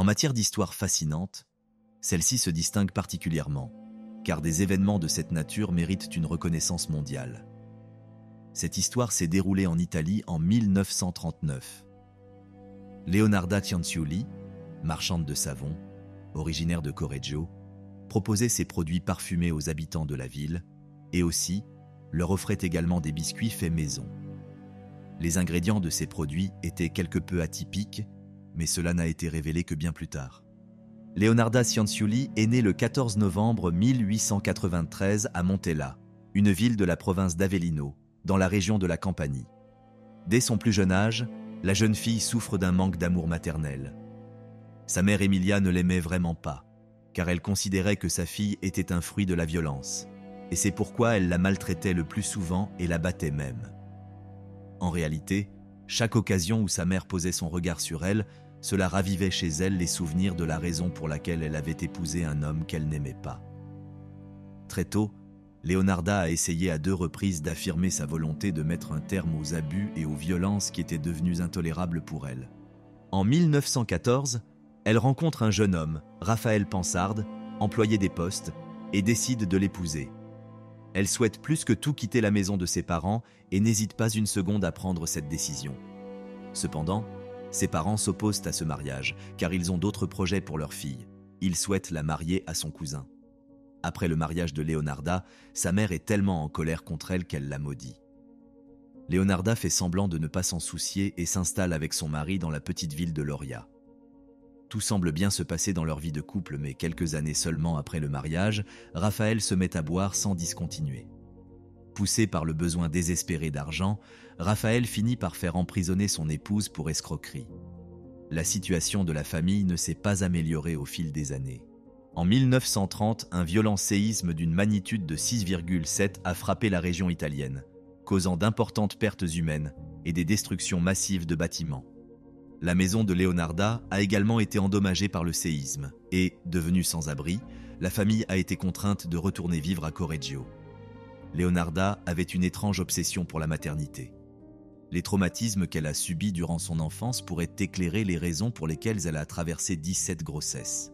En matière d'histoire fascinante, celle-ci se distingue particulièrement, car des événements de cette nature méritent une reconnaissance mondiale. Cette histoire s'est déroulée en Italie en 1939. Leonarda Cianciulli, marchande de savon, originaire de Correggio, proposait ses produits parfumés aux habitants de la ville et aussi leur offrait également des biscuits faits maison. Les ingrédients de ces produits étaient quelque peu atypiques, mais cela n'a été révélé que bien plus tard. Leonarda Cianciulli est née le 14 novembre 1893 à Montella, une ville de la province d'Avellino, dans la région de la Campanie. Dès son plus jeune âge, la jeune fille souffre d'un manque d'amour maternel. Sa mère Emilia ne l'aimait vraiment pas, car elle considérait que sa fille était un fruit de la violence, et c'est pourquoi elle la maltraitait le plus souvent et la battait même. En réalité, chaque occasion où sa mère posait son regard sur elle, cela ravivait chez elle les souvenirs de la raison pour laquelle elle avait épousé un homme qu'elle n'aimait pas. Très tôt, Leonarda a essayé à 2 reprises d'affirmer sa volonté de mettre un terme aux abus et aux violences qui étaient devenues intolérables pour elle. En 1914, elle rencontre un jeune homme, Raphaël Pansarde, employé des postes, et décide de l'épouser. Elle souhaite plus que tout quitter la maison de ses parents et n'hésite pas une seconde à prendre cette décision. Cependant, ses parents s'opposent à ce mariage, car ils ont d'autres projets pour leur fille. Ils souhaitent la marier à son cousin. Après le mariage de Leonarda, sa mère est tellement en colère contre elle qu'elle la maudit. Leonarda fait semblant de ne pas s'en soucier et s'installe avec son mari dans la petite ville de Loria. Tout semble bien se passer dans leur vie de couple, mais quelques années seulement après le mariage, Raphaël se met à boire sans discontinuer. Poussé par le besoin désespéré d'argent, Raphaël finit par faire emprisonner son épouse pour escroquerie. La situation de la famille ne s'est pas améliorée au fil des années. En 1930, un violent séisme d'une magnitude de 6,7 a frappé la région italienne, causant d'importantes pertes humaines et des destructions massives de bâtiments. La maison de Leonarda a également été endommagée par le séisme et, devenue sans abri, la famille a été contrainte de retourner vivre à Correggio. Leonarda avait une étrange obsession pour la maternité. Les traumatismes qu'elle a subis durant son enfance pourraient éclairer les raisons pour lesquelles elle a traversé 17 grossesses.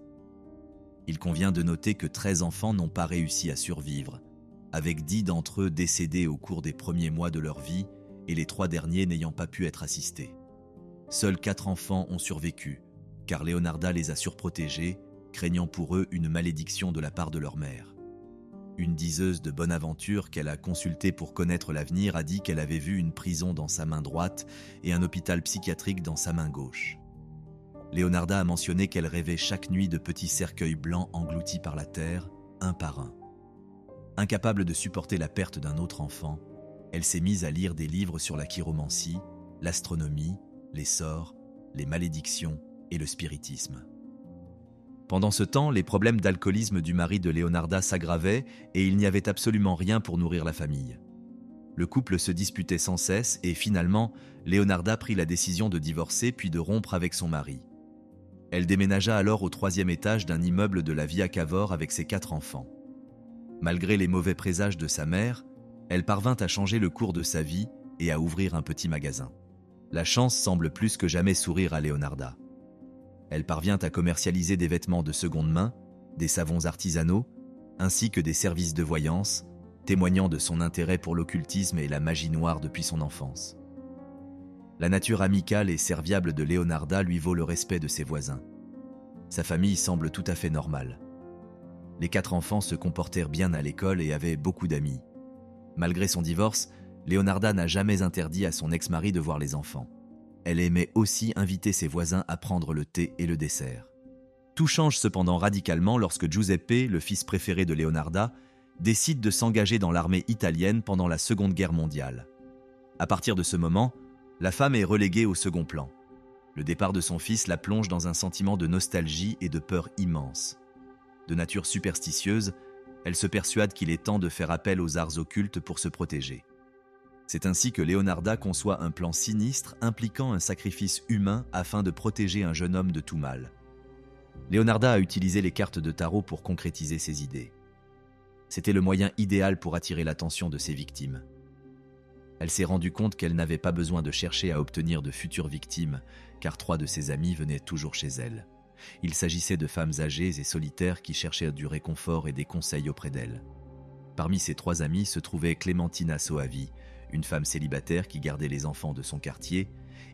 Il convient de noter que 13 enfants n'ont pas réussi à survivre, avec 10 d'entre eux décédés au cours des premiers mois de leur vie et les 3 derniers n'ayant pas pu être assistés. Seuls 4 enfants ont survécu, car Leonarda les a surprotégés, craignant pour eux une malédiction de la part de leur mère. Une diseuse de bonne aventure qu'elle a consultée pour connaître l'avenir a dit qu'elle avait vu une prison dans sa main droite et un hôpital psychiatrique dans sa main gauche. Leonarda a mentionné qu'elle rêvait chaque nuit de petits cercueils blancs engloutis par la terre, un par un. Incapable de supporter la perte d'un autre enfant, elle s'est mise à lire des livres sur la chiromancie, l'astronomie, les sorts, les malédictions et le spiritisme. Pendant ce temps, les problèmes d'alcoolisme du mari de Leonarda s'aggravaient et il n'y avait absolument rien pour nourrir la famille. Le couple se disputait sans cesse et finalement, Leonarda prit la décision de divorcer puis de rompre avec son mari. Elle déménagea alors au 3e étage d'un immeuble de la Via Cavour avec ses 4 enfants. Malgré les mauvais présages de sa mère, elle parvint à changer le cours de sa vie et à ouvrir un petit magasin. La chance semble plus que jamais sourire à Leonarda. Elle parvient à commercialiser des vêtements de seconde main, des savons artisanaux, ainsi que des services de voyance, témoignant de son intérêt pour l'occultisme et la magie noire depuis son enfance. La nature amicale et serviable de Leonarda lui vaut le respect de ses voisins. Sa famille semble tout à fait normale. Les 4 enfants se comportèrent bien à l'école et avaient beaucoup d'amis. Malgré son divorce, Leonarda n'a jamais interdit à son ex-mari de voir les enfants. Elle aimait aussi inviter ses voisins à prendre le thé et le dessert. Tout change cependant radicalement lorsque Giuseppe, le fils préféré de Leonarda, décide de s'engager dans l'armée italienne pendant la Seconde Guerre mondiale. À partir de ce moment, la femme est reléguée au second plan. Le départ de son fils la plonge dans un sentiment de nostalgie et de peur immense. De nature superstitieuse, elle se persuade qu'il est temps de faire appel aux arts occultes pour se protéger. C'est ainsi que Leonarda conçoit un plan sinistre impliquant un sacrifice humain afin de protéger un jeune homme de tout mal. Leonarda a utilisé les cartes de tarot pour concrétiser ses idées. C'était le moyen idéal pour attirer l'attention de ses victimes. Elle s'est rendue compte qu'elle n'avait pas besoin de chercher à obtenir de futures victimes, car 3 de ses amis venaient toujours chez elle. Il s'agissait de femmes âgées et solitaires qui cherchaient du réconfort et des conseils auprès d'elles. Parmi ses 3 amies se trouvait Clementina Soavi, une femme célibataire qui gardait les enfants de son quartier,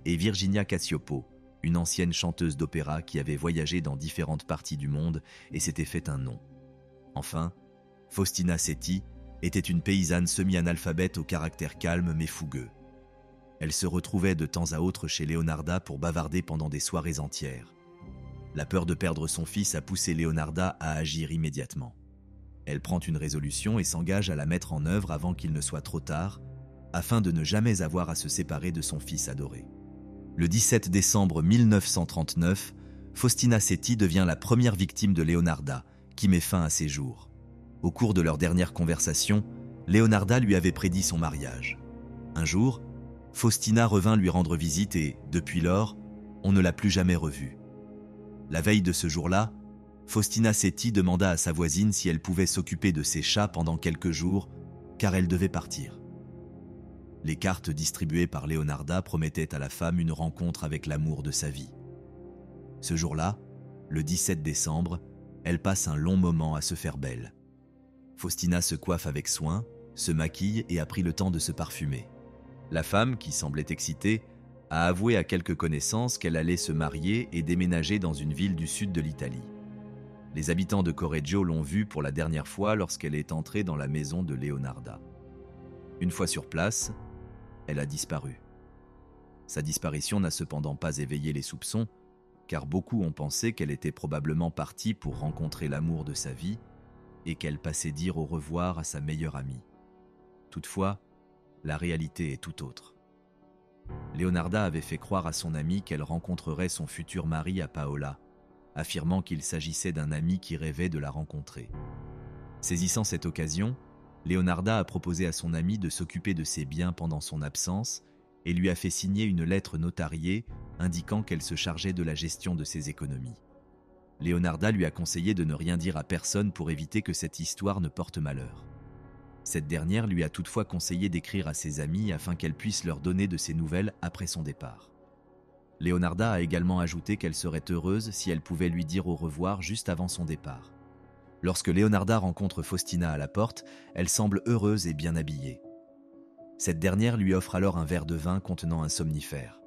et Virginia Cassiopo, une ancienne chanteuse d'opéra qui avait voyagé dans différentes parties du monde et s'était fait un nom. Enfin, Faustina Setti était une paysanne semi-analphabète au caractère calme mais fougueux. Elle se retrouvait de temps à autre chez Leonarda pour bavarder pendant des soirées entières. La peur de perdre son fils a poussé Leonarda à agir immédiatement. Elle prend une résolution et s'engage à la mettre en œuvre avant qu'il ne soit trop tard, afin de ne jamais avoir à se séparer de son fils adoré. Le 17 décembre 1939, Faustina Setti devient la première victime de Leonarda, qui met fin à ses jours. Au cours de leur dernière conversation, Leonarda lui avait prédit son mariage. Un jour, Faustina revint lui rendre visite et, depuis lors, on ne l'a plus jamais revue. La veille de ce jour-là, Faustina Setti demanda à sa voisine si elle pouvait s'occuper de ses chats pendant quelques jours, car elle devait partir. Les cartes distribuées par Leonarda promettaient à la femme une rencontre avec l'amour de sa vie. Ce jour-là, le 17 décembre, elle passe un long moment à se faire belle. Faustina se coiffe avec soin, se maquille et a pris le temps de se parfumer. La femme, qui semblait excitée, a avoué à quelques connaissances qu'elle allait se marier et déménager dans une ville du sud de l'Italie. Les habitants de Correggio l'ont vue pour la dernière fois lorsqu'elle est entrée dans la maison de Leonarda. Une fois sur place, elle a disparu. Sa disparition n'a cependant pas éveillé les soupçons, car beaucoup ont pensé qu'elle était probablement partie pour rencontrer l'amour de sa vie et qu'elle passait dire au revoir à sa meilleure amie. Toutefois, la réalité est tout autre. Leonarda avait fait croire à son amie qu'elle rencontrerait son futur mari à Paola, affirmant qu'il s'agissait d'un ami qui rêvait de la rencontrer. Saisissant cette occasion, Leonarda a proposé à son amie de s'occuper de ses biens pendant son absence et lui a fait signer une lettre notariée indiquant qu'elle se chargeait de la gestion de ses économies. Leonarda lui a conseillé de ne rien dire à personne pour éviter que cette histoire ne porte malheur. Cette dernière lui a toutefois conseillé d'écrire à ses amis afin qu'elle puisse leur donner de ses nouvelles après son départ. Leonarda a également ajouté qu'elle serait heureuse si elle pouvait lui dire au revoir juste avant son départ. Lorsque Leonarda rencontre Faustina à la porte, elle semble heureuse et bien habillée. Cette dernière lui offre alors un verre de vin contenant un somnifère.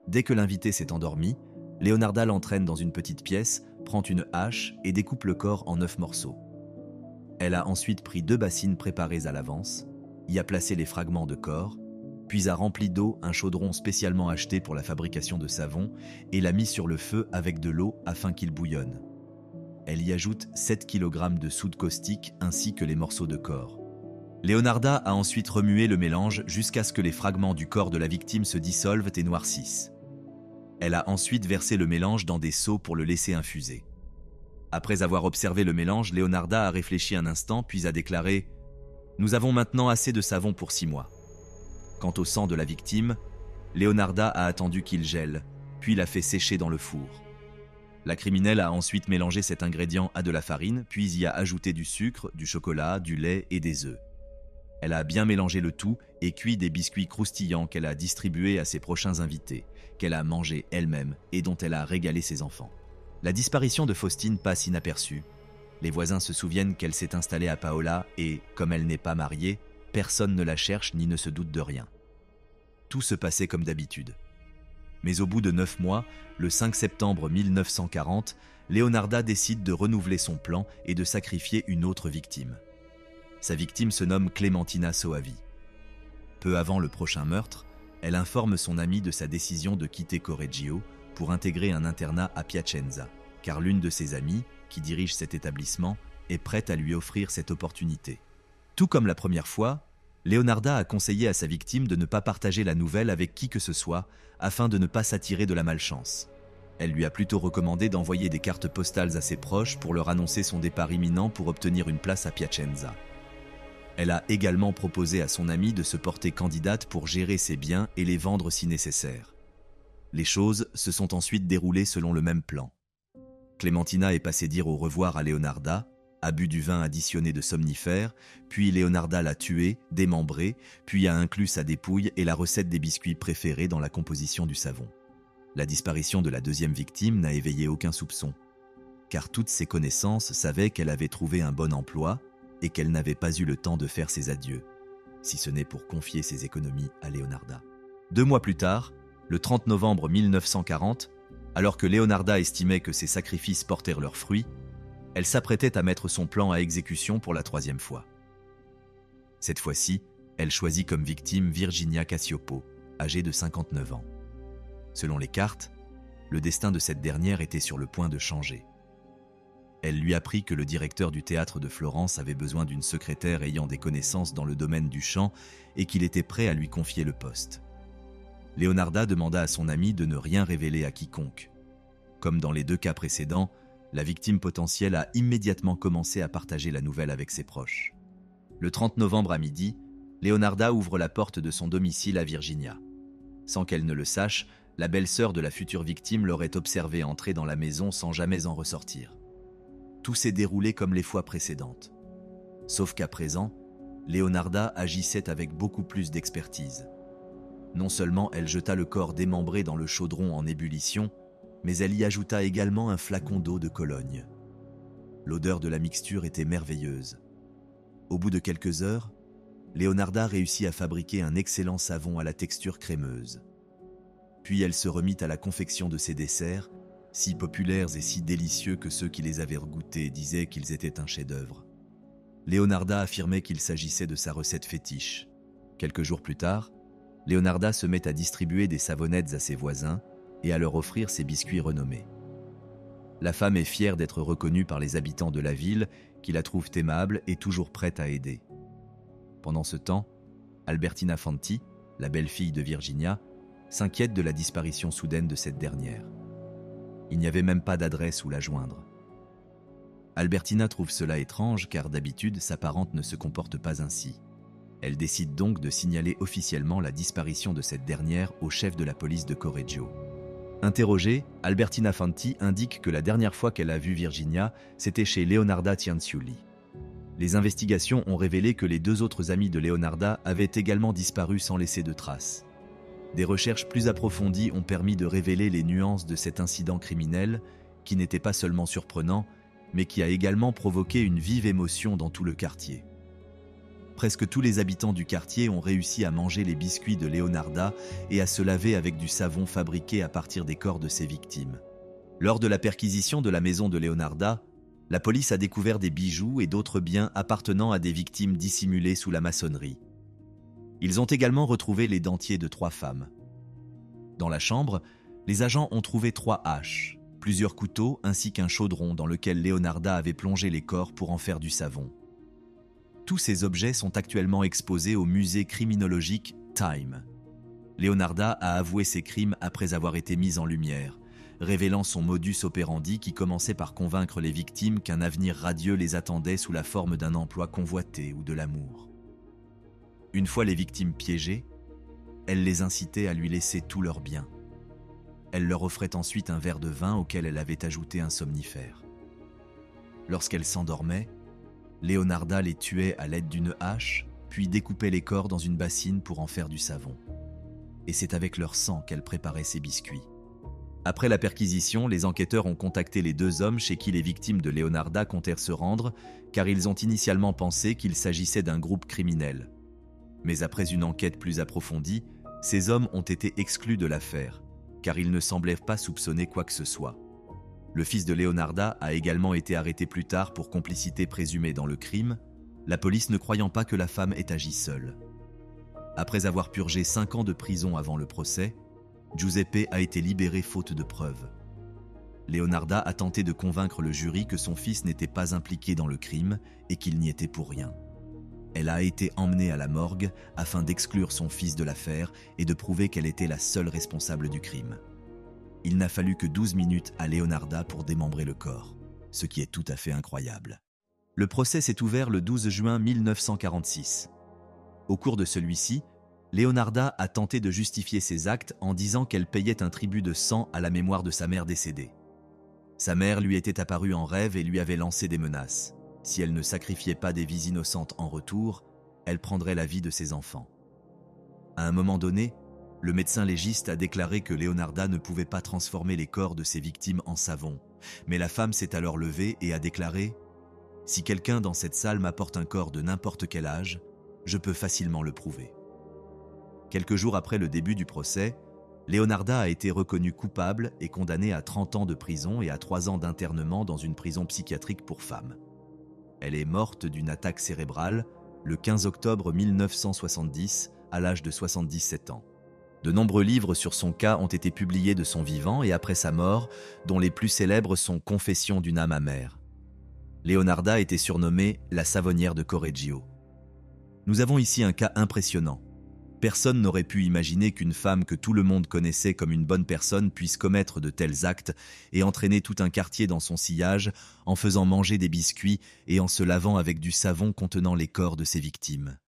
Dès que l'invité s'est endormi, Leonarda l'entraîne dans une petite pièce, prend une hache et découpe le corps en 9 morceaux. Elle a ensuite pris 2 bassines préparées à l'avance, y a placé les fragments de corps, puis a rempli d'eau un chaudron spécialement acheté pour la fabrication de savon et l'a mis sur le feu avec de l'eau afin qu'il bouillonne. Elle y ajoute 7 kg de soude caustique ainsi que les morceaux de corps. Leonarda a ensuite remué le mélange jusqu'à ce que les fragments du corps de la victime se dissolvent et noircissent. Elle a ensuite versé le mélange dans des seaux pour le laisser infuser. Après avoir observé le mélange, Leonarda a réfléchi un instant puis a déclaré « Nous avons maintenant assez de savon pour 6 mois ». Quant au sang de la victime, Leonarda a attendu qu'il gèle, puis l'a fait sécher dans le four. La criminelle a ensuite mélangé cet ingrédient à de la farine, puis y a ajouté du sucre, du chocolat, du lait et des œufs. Elle a bien mélangé le tout et cuit des biscuits croustillants qu'elle a distribués à ses prochains invités, qu'elle a mangés elle-même et dont elle a régalé ses enfants. La disparition de Faustine passe inaperçue. Les voisins se souviennent qu'elle s'est installée à Paola et, comme elle n'est pas mariée, personne ne la cherche ni ne se doute de rien. Tout se passait comme d'habitude. Mais au bout de 9 mois, le 5 septembre 1940, Leonarda décide de renouveler son plan et de sacrifier une autre victime. Sa victime se nomme Clementina Soavi. Peu avant le prochain meurtre, elle informe son amie de sa décision de quitter Correggio pour intégrer un internat à Piacenza, car l'une de ses amies, qui dirige cet établissement, est prête à lui offrir cette opportunité. Tout comme la première fois, Leonarda a conseillé à sa victime de ne pas partager la nouvelle avec qui que ce soit afin de ne pas s'attirer de la malchance. Elle lui a plutôt recommandé d'envoyer des cartes postales à ses proches pour leur annoncer son départ imminent pour obtenir une place à Piacenza. Elle a également proposé à son amie de se porter candidate pour gérer ses biens et les vendre si nécessaire. Les choses se sont ensuite déroulées selon le même plan. Clementina est passée dire au revoir à Leonarda, a bu du vin additionné de somnifères, puis Leonarda l'a tué, démembré, puis a inclus sa dépouille et la recette des biscuits préférés dans la composition du savon. La disparition de la deuxième victime n'a éveillé aucun soupçon, car toutes ses connaissances savaient qu'elle avait trouvé un bon emploi et qu'elle n'avait pas eu le temps de faire ses adieux, si ce n'est pour confier ses économies à Leonarda. 2 mois plus tard, le 30 novembre 1940, alors que Leonarda estimait que ses sacrifices portèrent leurs fruits, elle s'apprêtait à mettre son plan à exécution pour la 3e fois. Cette fois-ci, elle choisit comme victime Virginia Cacioppo, âgée de 59 ans. Selon les cartes, le destin de cette dernière était sur le point de changer. Elle lui apprit que le directeur du théâtre de Florence avait besoin d'une secrétaire ayant des connaissances dans le domaine du chant et qu'il était prêt à lui confier le poste. Leonarda demanda à son ami de ne rien révéler à quiconque. Comme dans les 2 cas précédents, la victime potentielle a immédiatement commencé à partager la nouvelle avec ses proches. Le 30 novembre à midi, Leonarda ouvre la porte de son domicile à Virginia. Sans qu'elle ne le sache, la belle-sœur de la future victime l'aurait observée entrer dans la maison sans jamais en ressortir. Tout s'est déroulé comme les fois précédentes. Sauf qu'à présent, Leonarda agissait avec beaucoup plus d'expertise. Non seulement elle jeta le corps démembré dans le chaudron en ébullition, mais elle y ajouta également un flacon d'eau de Cologne. L'odeur de la mixture était merveilleuse. Au bout de quelques heures, Leonarda réussit à fabriquer un excellent savon à la texture crémeuse. Puis elle se remit à la confection de ses desserts, si populaires et si délicieux que ceux qui les avaient goûtés disaient qu'ils étaient un chef-d'œuvre. Leonarda affirmait qu'il s'agissait de sa recette fétiche. Quelques jours plus tard, Leonarda se met à distribuer des savonnettes à ses voisins et à leur offrir ses biscuits renommés. La femme est fière d'être reconnue par les habitants de la ville qui la trouvent aimable et toujours prête à aider. Pendant ce temps, Albertina Fanti, la belle-fille de Virginia, s'inquiète de la disparition soudaine de cette dernière. Il n'y avait même pas d'adresse où la joindre. Albertina trouve cela étrange car d'habitude sa parente ne se comporte pas ainsi. Elle décide donc de signaler officiellement la disparition de cette dernière au chef de la police de Correggio. Interrogée, Albertina Fanti indique que la dernière fois qu'elle a vu Virginia, c'était chez Leonarda Cianciulli. Les investigations ont révélé que les 2 autres amis de Leonarda avaient également disparu sans laisser de traces. Des recherches plus approfondies ont permis de révéler les nuances de cet incident criminel, qui n'était pas seulement surprenant, mais qui a également provoqué une vive émotion dans tout le quartier. Presque tous les habitants du quartier ont réussi à manger les biscuits de Leonarda et à se laver avec du savon fabriqué à partir des corps de ses victimes. Lors de la perquisition de la maison de Leonarda, la police a découvert des bijoux et d'autres biens appartenant à des victimes dissimulées sous la maçonnerie. Ils ont également retrouvé les dentiers de 3 femmes. Dans la chambre, les agents ont trouvé 3 haches, plusieurs couteaux ainsi qu'un chaudron dans lequel Leonarda avait plongé les corps pour en faire du savon. Tous ces objets sont actuellement exposés au musée criminologique Time. Leonarda a avoué ses crimes après avoir été mise en lumière, révélant son modus operandi qui commençait par convaincre les victimes qu'un avenir radieux les attendait sous la forme d'un emploi convoité ou de l'amour. Une fois les victimes piégées, elle les incitait à lui laisser tous leurs biens. Elle leur offrait ensuite un verre de vin auquel elle avait ajouté un somnifère. Lorsqu'elles s'endormaient, Leonarda les tuait à l'aide d'une hache, puis découpait les corps dans une bassine pour en faire du savon. Et c'est avec leur sang qu'elle préparait ses biscuits. Après la perquisition, les enquêteurs ont contacté les 2 hommes chez qui les victimes de Leonarda comptèrent se rendre, car ils ont initialement pensé qu'il s'agissait d'un groupe criminel. Mais après une enquête plus approfondie, ces hommes ont été exclus de l'affaire, car ils ne semblaient pas soupçonner quoi que ce soit. Le fils de Leonarda a également été arrêté plus tard pour complicité présumée dans le crime, la police ne croyant pas que la femme ait agi seule. Après avoir purgé 5 ans de prison avant le procès, Giuseppe a été libéré faute de preuves. Leonarda a tenté de convaincre le jury que son fils n'était pas impliqué dans le crime et qu'il n'y était pour rien. Elle a été emmenée à la morgue afin d'exclure son fils de l'affaire et de prouver qu'elle était la seule responsable du crime. Il n'a fallu que 12 minutes à Leonarda pour démembrer le corps, ce qui est tout à fait incroyable. Le procès s'est ouvert le 12 juin 1946. Au cours de celui-ci, Leonarda a tenté de justifier ses actes en disant qu'elle payait un tribut de sang à la mémoire de sa mère décédée. Sa mère lui était apparue en rêve et lui avait lancé des menaces. Si elle ne sacrifiait pas des vies innocentes en retour, elle prendrait la vie de ses enfants. À un moment donné, Le médecin légiste a déclaré que Leonarda ne pouvait pas transformer les corps de ses victimes en savon. Mais la femme s'est alors levée et a déclaré « Si quelqu'un dans cette salle m'apporte un corps de n'importe quel âge, je peux facilement le prouver. » Quelques jours après le début du procès, Leonarda a été reconnue coupable et condamnée à 30 ans de prison et à 3 ans d'internement dans une prison psychiatrique pour femmes. Elle est morte d'une attaque cérébrale le 15 octobre 1970 à l'âge de 77 ans. De nombreux livres sur son cas ont été publiés de son vivant et après sa mort, dont les plus célèbres sont Confessions d'une âme amère. Leonarda était surnommée la savonnière de Correggio. Nous avons ici un cas impressionnant. Personne n'aurait pu imaginer qu'une femme que tout le monde connaissait comme une bonne personne puisse commettre de tels actes et entraîner tout un quartier dans son sillage en faisant manger des biscuits et en se lavant avec du savon contenant les corps de ses victimes.